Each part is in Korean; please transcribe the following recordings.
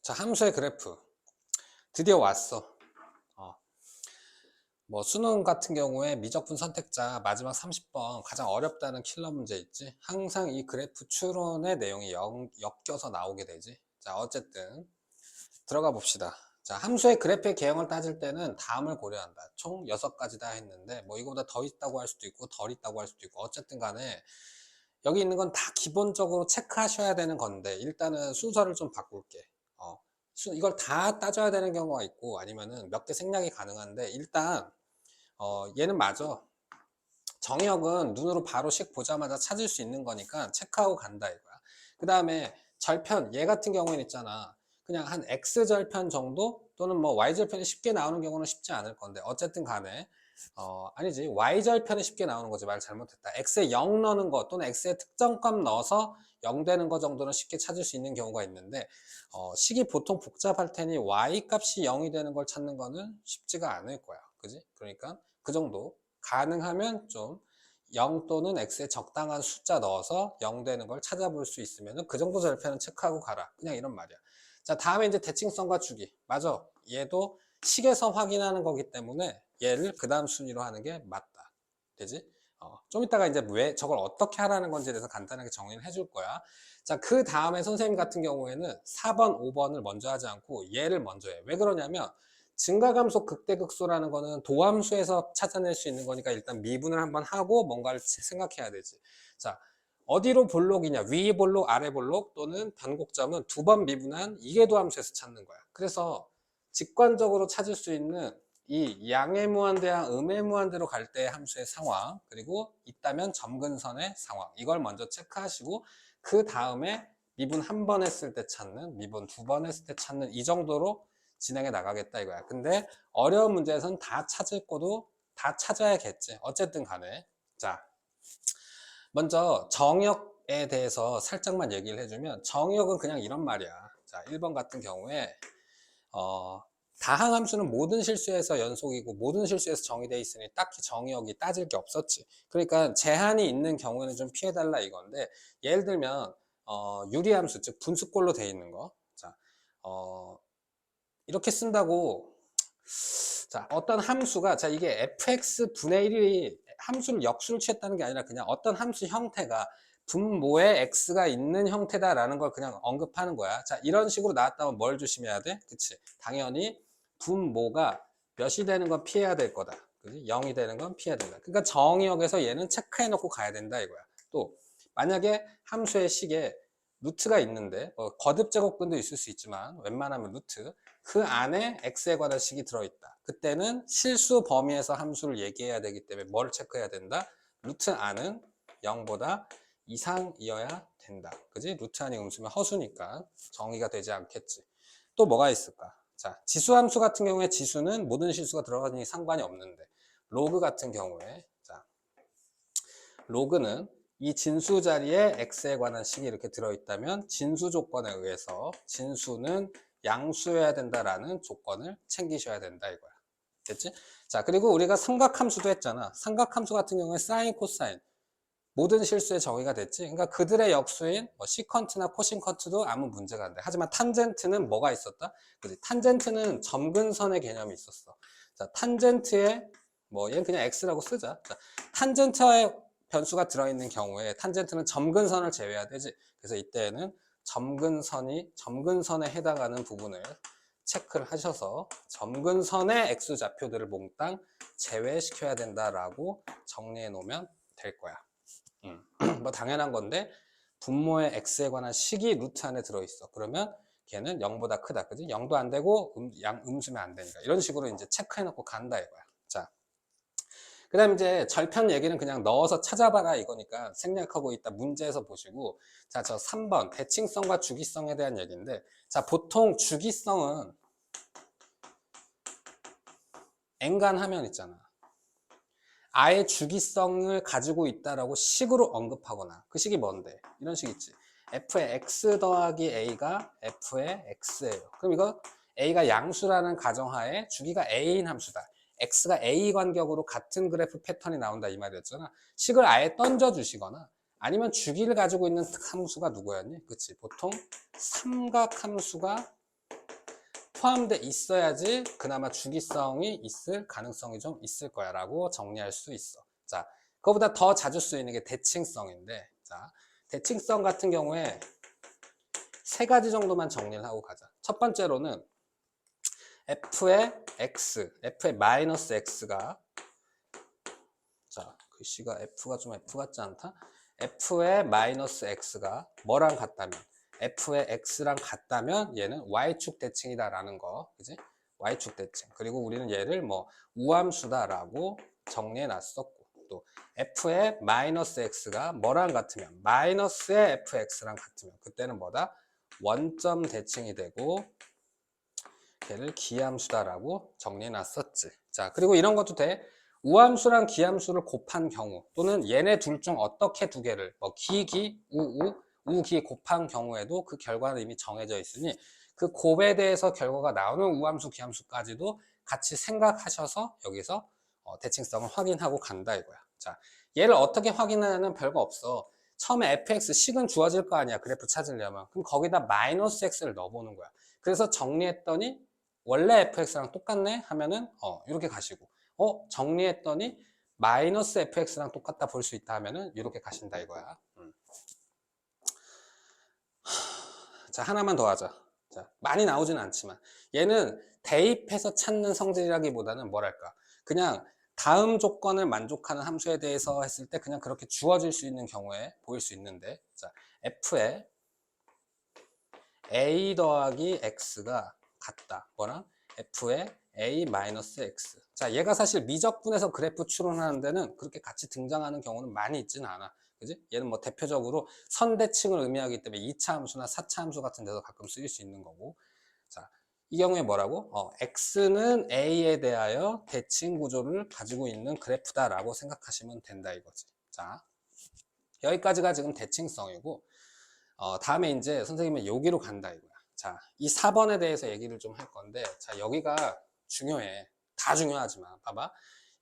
자, 함수의 그래프 드디어 왔어. 어, 뭐 수능 같은 경우에 미적분 선택자 마지막 30번 가장 어렵다는 킬러 문제 있지. 항상 이 그래프 추론의 내용이 엮여서 나오게 되지. 자, 어쨌든 들어가 봅시다. 자, 함수의 그래프의 개형을 따질 때는 다음을 고려한다. 총 6가지 다 했는데 뭐 이거보다 더 있다고 할 수도 있고 덜 있다고 할 수도 있고 어쨌든 간에 여기 있는 건 다 기본적으로 체크하셔야 되는 건데 일단은 순서를 좀 바꿀게. 어, 이걸 다 따져야 되는 경우가 있고 아니면은 몇 개 생략이 가능한데 일단 얘는 맞아. 정의역은 눈으로 바로 식 보자마자 찾을 수 있는 거니까 체크하고 간다 이거야. 그 다음에 절편, 얘 같은 경우에는 있잖아. 그냥 한 X절편 정도 또는 뭐 Y절편이 쉽게 나오는 경우는 쉽지 않을 건데 어쨌든 간에 아니지, Y절편이 쉽게 나오는 거지. 말 잘못했다. X에 0 넣는 거 또는 X에 특정값 넣어서 0 되는 거 정도는 쉽게 찾을 수 있는 경우가 있는데 식이 보통 복잡할 테니 Y 값이 0이 되는 걸 찾는 거는 쉽지가 않을 거야. 그지? 그러니까 그 정도 가능하면 좀 0 또는 X에 적당한 숫자 넣어서 0 되는 걸 찾아볼 수 있으면 그 정도 절편은 체크하고 가라. 그냥 이런 말이야. 자, 다음에 이제 대칭성과 주기. 맞아. 얘도 식에서 확인하는 거기 때문에 얘를 그 다음 순위로 하는 게 맞다. 되지? 좀 이따가 이제 왜 저걸 어떻게 하라는 건지에 대해서 간단하게 정리를 해줄 거야. 자, 그 다음에 선생님 같은 경우에는 4번, 5번을 먼저 하지 않고 얘를 먼저 해. 왜 그러냐면 증가감소 극대극소라는 거는 도함수에서 찾아낼 수 있는 거니까 일단 미분을 한번 하고 뭔가를 생각해야 되지. 자, 어디로 볼록이냐? 위 볼록, 아래 볼록 또는 변곡점은 2번 미분한 이계 도함수에서 찾는 거야. 그래서 직관적으로 찾을 수 있는 이 양의 무한대랑 음의 무한대로 갈 때의 함수의 상황, 그리고 있다면 점근선의 상황, 이걸 먼저 체크하시고 그 다음에 미분 한 번 했을 때 찾는, 미분 2번 했을 때 찾는, 이 정도로 진행해 나가겠다 이거야. 근데 어려운 문제에서는 다 찾을 거도 다 찾아야겠지. 어쨌든 간에. 자, 먼저 정역에 대해서 살짝만 얘기를 해주면 정역은 그냥 이런 말이야. 자, 1번 같은 경우에 다항함수는 모든 실수에서 연속이고 모든 실수에서 정의되어 있으니 딱히 정의역이 따질 게 없었지. 그러니까 제한이 있는 경우에는 좀 피해달라 이건데 예를 들면 유리함수 즉 분수꼴로 되어 있는 거. 자, 이렇게 쓴다고. 자, 어떤 함수가, 자, 이게 fx 분의 1이 함수를 역수를 취했다는 게 아니라 그냥 어떤 함수 형태가 분모에 x가 있는 형태다라는 걸 그냥 언급하는 거야. 자, 이런 식으로 나왔다면 뭘 조심해야 돼? 그치? 당연히 분모가 몇이 되는 건 피해야 될 거다. 그지? 0이 되는 건 피해야 된다. 그러니까 정의역에서 얘는 체크해 놓고 가야 된다 이거야. 또 만약에 함수의 식에 루트가 있는데 거듭 제곱근도 있을 수 있지만 웬만하면 루트 그 안에 x에 관한 식이 들어있다. 그때는 실수 범위에서 함수를 얘기해야 되기 때문에 뭘 체크해야 된다? 루트 안은 0보다 이상이어야 된다. 그지? 루트 안이 음수면 허수니까 정의가 되지 않겠지. 또 뭐가 있을까? 자, 지수함수 같은 경우에 지수는 모든 실수가 들어가니 상관이 없는데 로그 같은 경우에 자, 로그는 이 진수 자리에 x에 관한 식이 이렇게 들어있다면 진수 조건에 의해서 진수는 양수여야 된다라는 조건을 챙기셔야 된다 이거야. 됐지? 자, 그리고 우리가 삼각함수도 했잖아. 삼각함수 같은 경우에 사인, 코사인 모든 실수의 정의가 됐지. 그러니까 그들의 역수인 뭐 시컨트나 코싱컨트도 아무 문제가 안 돼. 하지만 탄젠트는 뭐가 있었다? 그지? 탄젠트는 점근선의 개념이 있었어. 자, 탄젠트에 뭐 얘는 그냥 x라고 쓰자. 자, 탄젠트의 변수가 들어있는 경우에 탄젠트는 점근선을 제외해야 되지. 그래서 이때에는 점근선에 해당하는 부분을 체크를 하셔서 점근선의 x좌표들을 몽땅 제외시켜야 된다라고 정리해 놓으면 될 거야. 뭐 당연한 건데 분모의 x에 관한 식이 루트 안에 들어있어. 그러면 걔는 0보다 크다. 그지? 0도 안 되고 음수면 안 되니까. 이런 식으로 이제 체크해 놓고 간다 이거야. 자, 그 다음 이제 절편 얘기는 그냥 넣어서 찾아봐라 이거니까 생략하고 있다 문제에서 보시고. 자, 저 3번 대칭성과 주기성에 대한 얘기인데, 자, 보통 주기성은 엔간하면 있잖아. 아예 주기성을 가지고 있다라고 식으로 언급하거나, 그 식이 뭔데? 이런 식 있지. f의 x 더하기 a가 f의 x예요. 그럼 이거 a가 양수라는 가정하에 주기가 a인 함수다. x가 a 간격으로 같은 그래프 패턴이 나온다 이 말이었잖아. 식을 아예 던져 주시거나 아니면 주기를 가지고 있는 함수가 누구였니? 그치? 보통 삼각함수가 포함돼 있어야지 그나마 주기성이 있을 가능성이 좀 있을 거야 라고 정리할 수 있어. 자, 그거보다 더 자주 쓰이는 게 대칭성인데, 자, 대칭성 같은 경우에 세 가지 정도만 정리를 하고 가자. 첫 번째로는 f의 x, f의 마이너스 x가, 자, 글씨가 f가 좀 f 같지 않다? f의 마이너스 x가 뭐랑 같다면, f의 x랑 같다면 얘는 y축 대칭이다라는 거, 그지? y축 대칭. 그리고 우리는 얘를 뭐 우함수다라고 정리해 놨었고, 또 f의 마이너스 x가 뭐랑 같으면, 마이너스의 fx랑 같으면 그때는 뭐다? 원점 대칭이 되고 걔를 기함수다라고 정리해 놨었지. 자, 그리고 이런 것도 돼. 우함수랑 기함수를 곱한 경우, 또는 얘네 둘 중 어떻게 두 개를 뭐 기, 우기 곱한 경우에도 그 결과는 이미 정해져 있으니 그 곱에 대해서 결과가 나오는 우함수, 기함수까지도 같이 생각하셔서 여기서 대칭성을 확인하고 간다 이거야. 자, 얘를 어떻게 확인하냐는 별거 없어. 처음에 fx 식은 주어질 거 아니야, 그래프 찾으려면. 그럼 거기다 마이너스 x를 넣어보는 거야. 그래서 정리했더니 원래 fx랑 똑같네 하면은 이렇게 가시고, 정리했더니 마이너스 fx랑 똑같다 볼 수 있다 하면은 이렇게 가신다 이거야. 자, 하나만 더 하자. 자, 많이 나오진 않지만 얘는 대입해서 찾는 성질이라기보다는 뭐랄까, 그냥 다음 조건을 만족하는 함수에 대해서 했을 때 그냥 그렇게 주어질 수 있는 경우에 보일 수 있는데, 자, f의 a 더하기 x가 같다. 뭐랑? f의 a 마이너스 x. 자, 얘가 사실 미적분에서 그래프 추론하는 데는 그렇게 같이 등장하는 경우는 많이 있지는 않아. 그지? 얘는 뭐 대표적으로 선대칭을 의미하기 때문에 2차 함수나 4차 함수 같은 데서 가끔 쓰일 수 있는 거고. 자, 이 경우에 뭐라고? x는 a에 대하여 대칭 구조를 가지고 있는 그래프다라고 생각하시면 된다 이거지. 자, 여기까지가 지금 대칭성이고, 다음에 이제 선생님은 여기로 간다 이거야. 자, 이 4번에 대해서 얘기를 좀 할 건데, 자, 여기가 중요해. 다 중요하지만, 봐봐.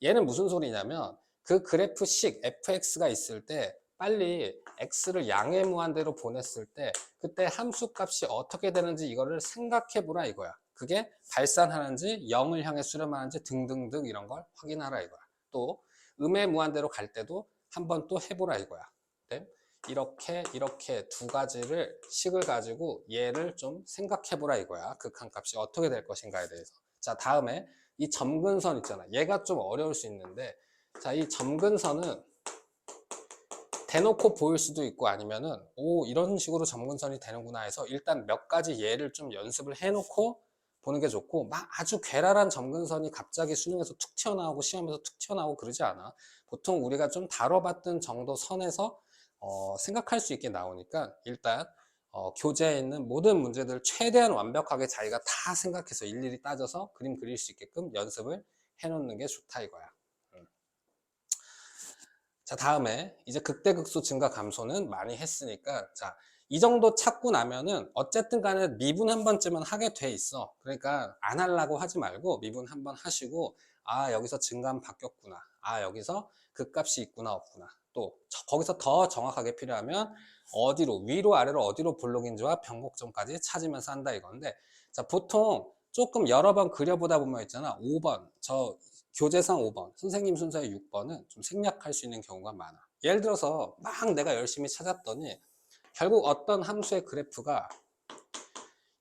얘는 무슨 소리냐면, 그 그래프식 fx가 있을 때, 빨리 x를 양의 무한대로 보냈을 때, 그때 함수 값이 어떻게 되는지 이거를 생각해 보라 이거야. 그게 발산하는지, 0을 향해 수렴하는지 등등등 이런 걸 확인하라 이거야. 또, 음의 무한대로 갈 때도 한번 또 해보라 이거야. 네? 이렇게 두 가지를 식을 가지고 얘를 좀 생각해 보라 이거야. 극한값이 어떻게 될 것인가에 대해서. 자, 다음에 이 점근선 있잖아. 얘가 좀 어려울 수 있는데, 자, 이 점근선은 대놓고 보일 수도 있고 아니면은 이런 식으로 점근선이 되는구나 해서 일단 몇 가지 예를 좀 연습을 해놓고 보는 게 좋고, 막 아주 괴랄한 점근선이 갑자기 수능에서 툭 튀어나오고 시험에서 툭 튀어나오고 그러지 않아. 보통 우리가 좀 다뤄봤던 정도 선에서 생각할 수 있게 나오니까 일단 교재에 있는 모든 문제들을 최대한 완벽하게 자기가 다 생각해서 일일이 따져서 그림 그릴 수 있게끔 연습을 해놓는 게 좋다 이거야. 자, 다음에 이제 극대극소 증가 감소는 많이 했으니까, 자, 이 정도 찾고 나면은 어쨌든 간에 미분 한 번쯤은 하게 돼 있어. 그러니까 안 하려고 하지 말고 미분 한 번 하시고, 아, 여기서 증가는 바뀌었구나. 아, 여기서 극값이 있구나 없구나. 또 거기서 더 정확하게 필요하면 어디로, 위로 아래로 어디로 볼록인지와 변곡점까지 찾으면서 한다 이건데, 자, 보통 조금 여러 번 그려보다 보면 있잖아. 5번, 교재상 5번, 선생님 순서의 6번은 좀 생략할 수 있는 경우가 많아. 예를 들어서 막 내가 열심히 찾았더니 결국 어떤 함수의 그래프가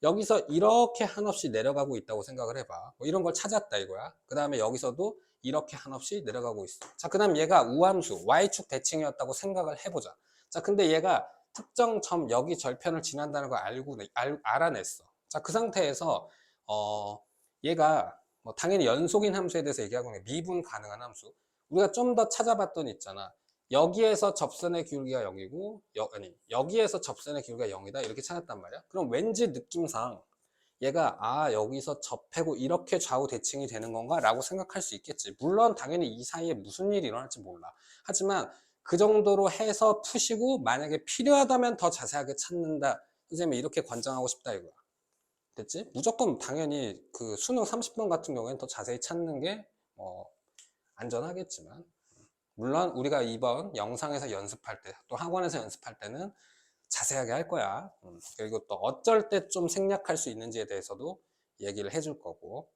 여기서 이렇게 한없이 내려가고 있다고 생각을 해봐. 뭐 이런 걸 찾았다 이거야. 그 다음에 여기서도 이렇게 한없이 내려가고 있어. 자, 그 다음 얘가 우함수, y축 대칭이었다고 생각을 해보자. 자, 근데 얘가 특정 점 여기 절편을 지난다는 걸 알아냈어. 자, 그 상태에서 얘가 뭐 당연히 연속인 함수에 대해서 얘기하고 있는 게 미분 가능한 함수. 우리가 좀 더 찾아봤더니 있잖아. 여기에서 접선의 기울기가 0이고 여기에서 접선의 기울기가 0이다 이렇게 찾았단 말이야. 그럼 왠지 느낌상 얘가 여기서 접해고 이렇게 좌우 대칭이 되는 건가 라고 생각할 수 있겠지. 물론 당연히 이 사이에 무슨 일이 일어날지 몰라. 하지만 그 정도로 해서 푸시고 만약에 필요하다면 더 자세하게 찾는다. 선생님이 이렇게 권장하고 싶다 이거야. 됐지? 무조건 당연히 그 수능 30번 같은 경우에는 더 자세히 찾는 게 안전하겠지만, 물론 우리가 이번 영상에서 연습할 때 또 학원에서 연습할 때는 자세하게 할 거야. 그리고 또 어쩔 때 좀 생략할 수 있는지에 대해서도 얘기를 해줄 거고,